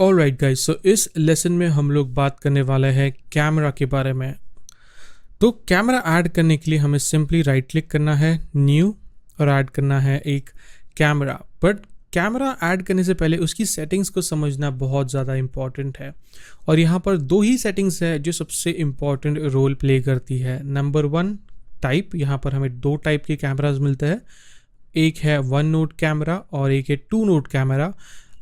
Alright guys, सो इस lesson में हम लोग बात करने वाले हैं कैमरा के बारे में। तो कैमरा ऐड करने के लिए हमें सिंपली राइट क्लिक करना है, न्यू, और ऐड करना है एक कैमरा। बट कैमरा ऐड करने से पहले उसकी सेटिंग्स को समझना बहुत ज़्यादा इंपॉर्टेंट है, और यहाँ पर दो ही सेटिंग्स है जो सबसे इम्पॉर्टेंट रोल प्ले करती है। नंबर 1 टाइप, यहाँ पर हमें 2 टाइप के कैमराज मिलते हैं, एक है 1 नोड कैमरा और एक है 2 नोड कैमरा।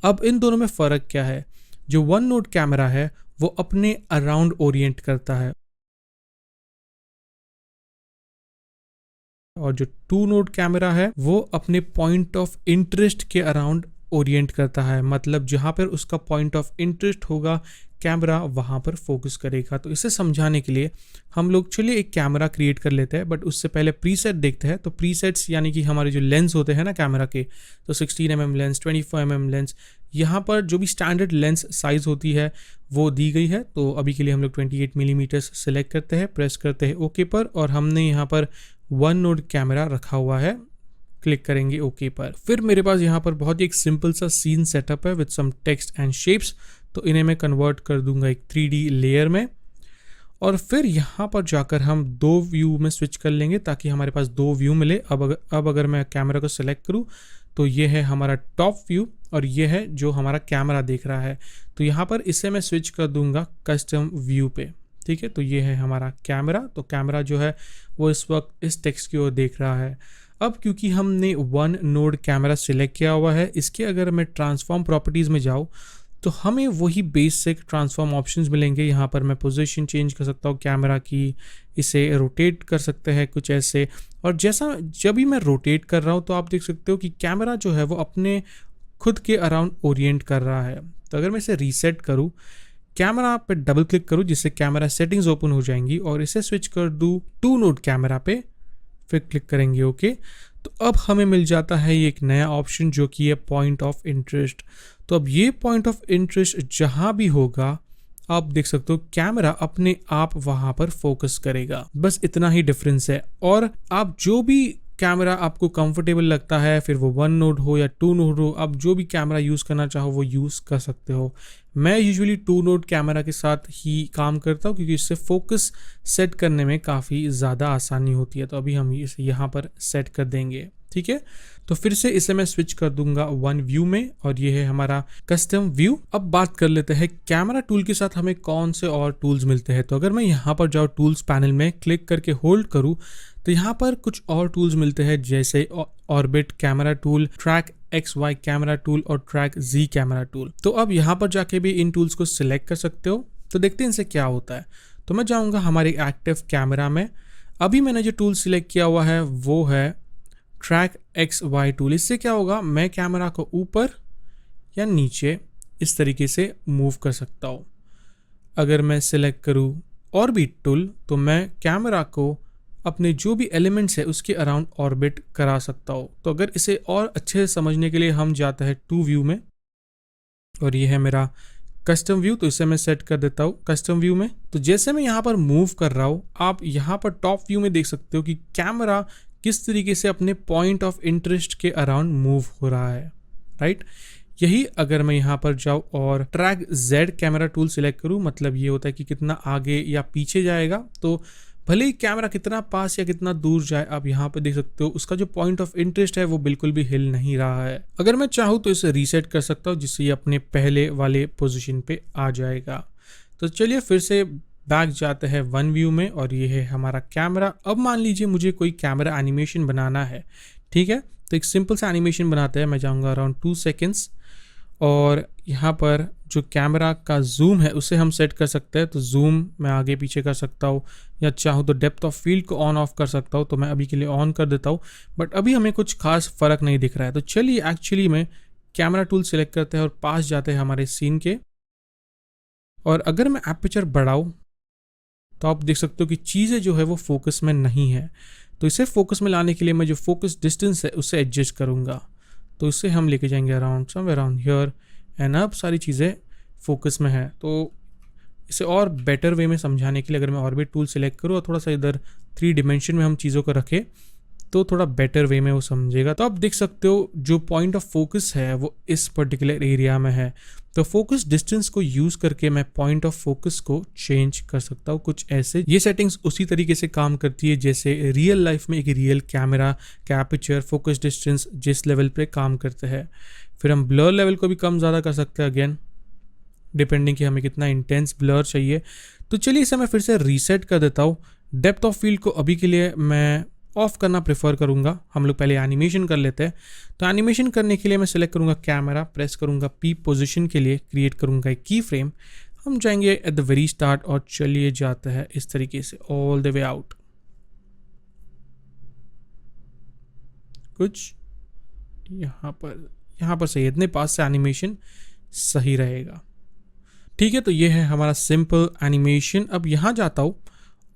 अब इन दोनों में फ़र्क क्या है? जो 1 नोड कैमरा है वो अपने अराउंड ओरिएंट करता है, और जो 2 नोड कैमरा है वो अपने पॉइंट ऑफ इंटरेस्ट के अराउंड ओरिएंट करता है। मतलब जहाँ पर उसका पॉइंट ऑफ इंटरेस्ट होगा कैमरा वहाँ पर फोकस करेगा। तो इसे समझाने के लिए हम लोग चलिए एक कैमरा क्रिएट कर लेते हैं, बट उससे पहले प्रीसेट देखते हैं। तो प्रीसेट्स यानी कि हमारे जो लेंस होते हैं ना कैमरा के, तो 16mm लेंस, 24mm लेंस, यहाँ पर जो भी स्टैंडर्ड लेंस साइज़ होती है वो दी गई है। तो अभी के लिए हम लोग 28mm सेलेक्ट करते हैं, प्रेस करते हैं ओके पर, और हमने यहाँ पर 1 नोड कैमरा रखा हुआ है, क्लिक करेंगे ओके पर। फिर मेरे पास यहाँ पर बहुत ही एक सिंपल सा सीन सेटअप है with some text and shapes, तो इन्हें मैं कन्वर्ट कर दूंगा एक 3D लेयर में, और फिर यहाँ पर जाकर हम 2 व्यू में स्विच कर लेंगे ताकि हमारे पास 2 व्यू मिले। अब अगर मैं कैमरा को सिलेक्ट करूँ तो ये है हमारा टॉप व्यू और ये है जो हमारा कैमरा देख रहा है। तो यहाँ पर इसे मैं स्विच कर दूंगा कस्टम व्यू पे, ठीक है। तो ये है हमारा कैमरा। तो कैमरा जो है वो इस वक्त इस टेक्स्ट की ओर देख रहा है। अब क्योंकि हमने 1 नोड कैमरा सिलेक्ट किया हुआ है, इसके अगर मैं ट्रांसफॉर्म प्रॉपर्टीज़ में जाऊँ तो हमें वही बेसिक ट्रांसफॉर्म ऑप्शंस मिलेंगे। यहाँ पर मैं पोजीशन चेंज कर सकता हूँ कैमरा की, इसे रोटेट कर सकते हैं कुछ ऐसे, और जैसा जब भी मैं रोटेट कर रहा हूँ तो आप देख सकते हो कि कैमरा जो है वो अपने खुद के अराउंड ओरिएंट कर रहा है। तो अगर मैं इसे रीसेट करूँ, कैमरा पे डबल क्लिक करूँ जिससे कैमरा सेटिंग्स ओपन हो जाएंगी, और इसे स्विच कर दूँ 2 नोड कैमरा पे, फिर क्लिक करेंगे ओके। तो अब हमें मिल जाता है ये एक नया ऑप्शन जो कि है पॉइंट ऑफ इंटरेस्ट। तो अब ये पॉइंट ऑफ इंटरेस्ट जहां भी होगा आप देख सकते हो कैमरा अपने आप वहां पर फोकस करेगा। बस इतना ही डिफरेंस है, और आप जो भी कैमरा आपको कंफर्टेबल लगता है, फिर वो 1 नोड हो या 2 नोड हो, आप जो भी कैमरा यूज़ करना चाहो वो यूज़ कर सकते हो। मैं यूजुअली 2 नोड कैमरा के साथ ही काम करता हूँ क्योंकि इससे फोकस सेट करने में काफ़ी ज़्यादा आसानी होती है। तो अभी हम इसे यहाँ पर सेट कर देंगे, ठीक है। तो फिर से इसे मैं स्विच कर दूंगा 1 व्यू में, और ये है हमारा कस्टम व्यू। अब बात कर लेते हैं कैमरा टूल के साथ हमें कौन से और टूल्स मिलते हैं। तो अगर मैं यहाँ पर जाऊँ टूल्स पैनल में क्लिक करके होल्ड करूँ तो यहाँ पर कुछ और टूल्स मिलते हैं जैसे orbit camera tool, track XY camera tool और ट्रैक Z कैमरा टूल। तो अब यहाँ पर जाके भी इन टूल्स को सिलेक्ट कर सकते हो। तो देखते हैं इनसे क्या होता है। तो मैं जाऊँगा हमारे एक्टिव कैमरा में, अभी मैंने जो टूल सिलेक्ट किया हुआ है वो है ट्रैक XY टूल। इससे क्या होगा, मैं कैमरा को ऊपर या नीचे इस तरीके से मूव कर सकता हूँ। अगर मैं सिलेक्ट करूँ ऑर्बिट टूल तो मैं कैमरा को अपने जो भी एलिमेंट्स है उसके अराउंड ऑर्बिट करा सकता हूँ। तो अगर इसे और अच्छे से समझने के लिए हम जाते हैं 2 व्यू में, और ये है मेरा कस्टम व्यू। तो इसे मैं सेट कर देता हूँ कस्टम व्यू में। तो जैसे मैं यहाँ पर मूव कर रहा हूँ, आप यहाँ पर टॉप व्यू में देख सकते हो कि कैमरा किस तरीके से अपने पॉइंट ऑफ इंटरेस्ट के अराउंड मूव हो रहा है, राइट। यही अगर मैं यहाँ पर जाऊँ और track Z camera tool select करूँ, मतलब ये होता है कि कितना आगे या पीछे जाएगा। तो भले ही कैमरा कितना पास या कितना दूर जाए, आप यहाँ पे देख सकते हो उसका जो पॉइंट ऑफ इंटरेस्ट है वो बिल्कुल भी हिल नहीं रहा है। अगर मैं चाहूँ तो इसे रीसेट कर सकता हूँ जिससे ये अपने पहले वाले पोजीशन पे आ जाएगा। तो चलिए फिर से बैक जाते हैं 1 व्यू में, और ये है हमारा कैमरा। अब मान लीजिए मुझे कोई कैमरा एनिमेशन बनाना है, ठीक है। तो एक सिंपल सा एनिमेशन बनाते हैं। मैं जाऊँगा अराउंड 2 सेकेंड्स, और यहाँ पर जो कैमरा का जूम है उसे हम सेट कर सकते हैं। तो जूम मैं आगे पीछे कर सकता हूँ, या चाहूँ तो डेप्थ ऑफ फील्ड को ऑन ऑफ कर सकता हूँ। तो मैं अभी के लिए ऑन कर देता हूँ, बट अभी हमें कुछ खास फ़र्क नहीं दिख रहा है। तो चलिए एक्चुअली में कैमरा टूल सेलेक्ट करते हैं और पास जाते हैं हमारे सीन के, और अगर मैं एपर्चर बढ़ाऊँ तो आप देख सकते हो कि चीज़ें जो है वो फोकस में नहीं है। तो इसे फोकस में लाने के लिए मैं जो फोकस डिस्टेंस है उसे एडजस्ट करूँगा। तो इसे हम लेके जाएंगे around somewhere around here, and अब सारी चीज़ें फोकस में है। तो इसे और बेटर वे में समझाने के लिए अगर मैं ऑर्बिट टूल सेलेक्ट करूँ और थोड़ा सा इधर 3 डिमेंशन में हम चीज़ों को रखें, तो थोड़ा बेटर वे में वो समझेगा। तो आप देख सकते हो जो पॉइंट ऑफ फोकस है वो इस पर्टिकुलर एरिया में है, तो फोकस डिस्टेंस को यूज करके मैं पॉइंट ऑफ फोकस को चेंज कर सकता हूँ कुछ ऐसे। ये सेटिंग्स उसी तरीके से काम करती है जैसे रियल लाइफ में एक रियल कैमरा का एपर्चर फोकस डिस्टेंस जिस लेवल पे काम करते हैं। फिर हम ब्लर लेवल को भी कम ज़्यादा कर सकते हैं, अगेन डिपेंडिंग कि हमें कितना इंटेंस ब्लर चाहिए। तो चलिए इसे मैं फिर से रीसेट कर देता हूँ। डेप्थ ऑफ फील्ड को अभी के लिए मैं ऑफ करना प्रेफर करूंगा। हम लोग पहले एनिमेशन कर लेते हैं। तो एनिमेशन करने के लिए मैं सिलेक्ट करूंगा कैमरा, प्रेस करूंगा पी पोजीशन के लिए, क्रिएट करूंगा एक की फ्रेम। हम जाएंगे एट द वेरी स्टार्ट और चलिए जाते हैं इस तरीके से ऑल द वे आउट। कुछ यहाँ पर सही, इतने पास से एनिमेशन सही रहेगा। ठीक है, तो ये है हमारा सिंपल एनिमेशन। अब यहाँ जाता हूँ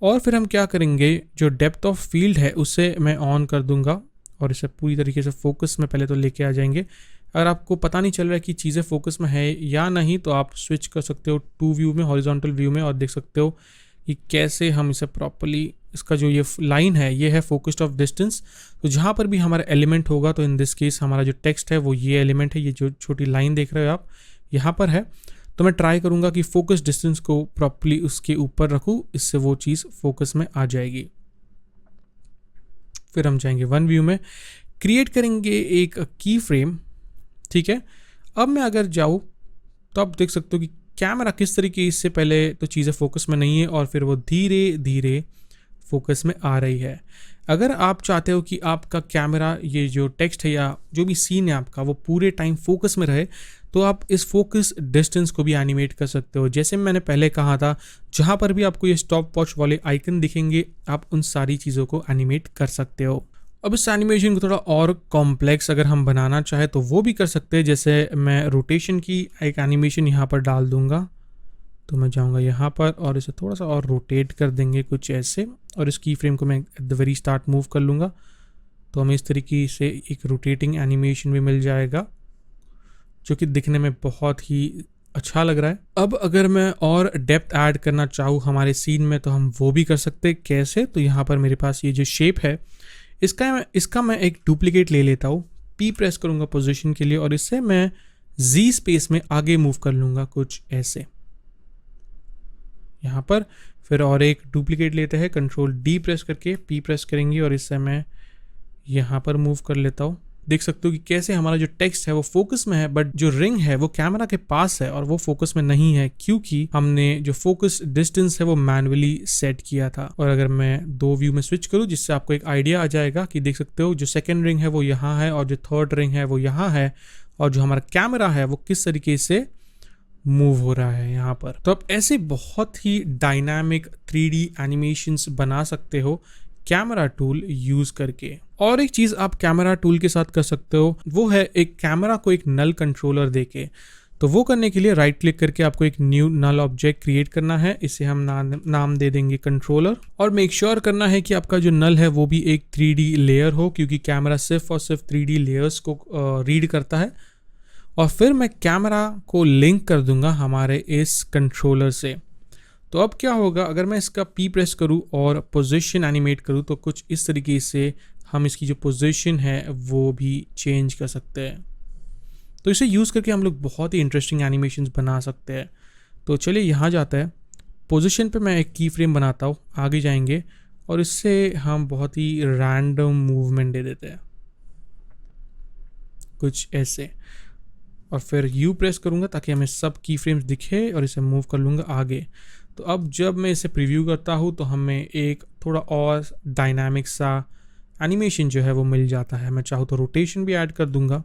और फिर हम क्या करेंगे, जो डेप्थ ऑफ फील्ड है उसे मैं ऑन कर दूंगा और इसे पूरी तरीके से फोकस में पहले तो लेके आ जाएंगे। अगर आपको पता नहीं चल रहा है कि चीज़ें फोकस में है या नहीं तो आप स्विच कर सकते हो टू व्यू में, हॉरिजॉन्टल व्यू में, और देख सकते हो कि कैसे हम इसे प्रॉपर्ली, इसका जो ये लाइन है ये है फोकस्ड ऑफ डिस्टेंस। तो जहाँ पर भी हमारा एलिमेंट होगा, तो इन दिस केस हमारा जो टेक्स्ट है वो ये एलिमेंट है, ये जो छोटी लाइन देख रहे हो आप यहाँ पर है। तो मैं ट्राई करूंगा कि फोकस डिस्टेंस को प्रॉपर्ली उसके ऊपर रखूं, इससे वो चीज़ फोकस में आ जाएगी। फिर हम जाएंगे वन व्यू में, क्रिएट करेंगे एक की फ्रेम। ठीक है, अब मैं अगर जाऊँ तो आप देख सकते हो कि कैमरा किस तरीके, इससे पहले तो चीज़ें फोकस में नहीं है और फिर वो धीरे धीरे फोकस में आ रही है। अगर आप चाहते हो कि आपका कैमरा, ये जो टेक्स्ट है या जो भी सीन है आपका, वो पूरे टाइम फोकस में रहे, तो आप इस फोकस डिस्टेंस को भी एनिमेट कर सकते हो। जैसे मैंने पहले कहा था, जहाँ पर भी आपको ये स्टॉप वॉच वाले आइकन दिखेंगे आप उन सारी चीज़ों को एनिमेट कर सकते हो। अब इस एनिमेशन को थोड़ा और कॉम्प्लेक्स अगर हम बनाना चाहे तो वो भी कर सकते हैं। जैसे मैं रोटेशन की एक एनिमेशन यहाँ पर डाल दूंगा, तो मैं जाऊँगा यहाँ पर और इसे थोड़ा सा और रोटेट कर देंगे कुछ ऐसे, और इस की फ्रेम को मैं at the very start move कर लूँगा, तो हमें इस तरीके से एक रोटेटिंग एनिमेशन भी मिल जाएगा जो कि दिखने में बहुत ही अच्छा लग रहा है। अब अगर मैं और डेप्थ ऐड करना चाहूँ हमारे सीन में तो हम वो भी कर सकते हैं। कैसे, तो यहाँ पर मेरे पास ये जो शेप है इसका मैं एक डुप्लीकेट ले लेता हूँ, पी प्रेस करूँगा पोजीशन के लिए और इससे मैं जी स्पेस में आगे मूव कर लूँगा कुछ ऐसे यहाँ पर। फिर और एक डुप्लीकेट लेते हैं, कंट्रोल डी प्रेस करके पी प्रेस करेंगे और इससे मैं यहाँ पर मूव कर लेता हूँ। देख सकते हो कि कैसे हमारा जो टेक्स्ट है वो फोकस में है, बट जो रिंग है वो कैमरा के पास है और वो फोकस में नहीं है, क्योंकि हमने जो फोकस डिस्टेंस है वो मैनुअली सेट किया था। और अगर मैं दो व्यू में स्विच करूँ जिससे आपको एक आइडिया आ जाएगा कि देख सकते हो जो सेकेंड रिंग है वो यहाँ है और जो थर्ड रिंग है वो यहाँ है, और जो हमारा कैमरा है वो किस तरीके से मूव हो रहा है यहाँ पर। तो आप ऐसे बहुत ही डायनामिक 3D एनिमेशंस बना सकते हो कैमरा टूल यूज करके। और एक चीज आप कैमरा टूल के साथ कर सकते हो, वो है एक कैमरा को एक नल कंट्रोलर देके। तो वो करने के लिए राइट क्लिक करके आपको एक न्यू नल ऑब्जेक्ट क्रिएट करना है, इसे हम नाम दे देंगे कंट्रोलर, और मेक श्योर करना है कि आपका जो नल है वो भी एक 3D लेयर हो, क्योंकि कैमरा सिर्फ और सिर्फ 3D लेयर्स को रीड करता है। और फिर मैं कैमरा को लिंक कर दूंगा हमारे इस कंट्रोलर से। तो अब क्या होगा, अगर मैं इसका पी प्रेस करूं और पोजीशन एनिमेट करूं तो कुछ इस तरीके से हम इसकी जो पोजीशन है वो भी चेंज कर सकते हैं। तो इसे यूज़ करके हम लोग बहुत ही इंटरेस्टिंग एनिमेशंस बना सकते हैं। तो चलिए यहाँ जाता है, पोजीशन पे मैं एक की फ्रेम बनाता हूँ, आगे जाएंगे और इससे हम बहुत ही रैंडम मूवमेंट दे देते हैं कुछ ऐसे, और फिर यू प्रेस करूँगा ताकि हमें सब की फ्रेम्स दिखे और इसे मूव कर लूँगा आगे। तो अब जब मैं इसे प्रीव्यू करता हूँ तो हमें एक थोड़ा और डायनामिक सा एनिमेशन जो है वो मिल जाता है। मैं चाहूँ तो रोटेशन भी ऐड कर दूंगा,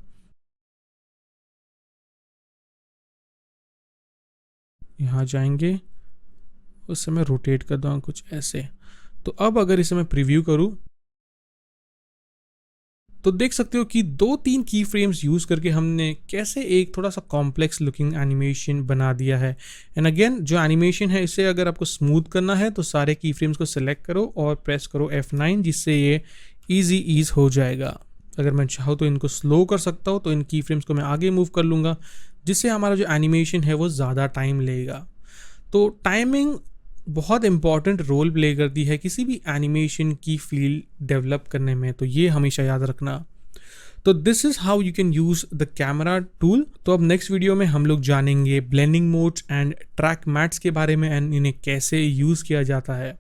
यहाँ जाएंगे उससे मैं रोटेट कर दूँगा कुछ ऐसे। तो अब अगर इसे मैं प्रीव्यू करूँ तो देख सकते हो कि 2-3 की फ्रेम्स यूज़ करके हमने कैसे एक थोड़ा सा कॉम्प्लेक्स लुकिंग एनिमेशन बना दिया है। एंड अगेन जो एनिमेशन है इसे अगर आपको स्मूथ करना है तो सारे की फ्रेम्स को सिलेक्ट करो और प्रेस करो F9, जिससे ये ईज हो जाएगा। अगर मैं चाहूँ तो इनको स्लो कर सकता हूँ, तो इन की फ्रेम्स को मैं आगे मूव कर लूँगा, जिससे हमारा जो एनिमेशन है वो ज़्यादा टाइम लेगा। तो टाइमिंग बहुत इंपॉर्टेंट रोल प्ले करती है किसी भी एनिमेशन की फील्ड डेवलप करने में, तो ये हमेशा याद रखना। तो this is how you can use the camera tool. तो अब नेक्स्ट वीडियो में हम लोग जानेंगे blending modes and track mats के बारे में एंड इन्हें कैसे यूज किया जाता है।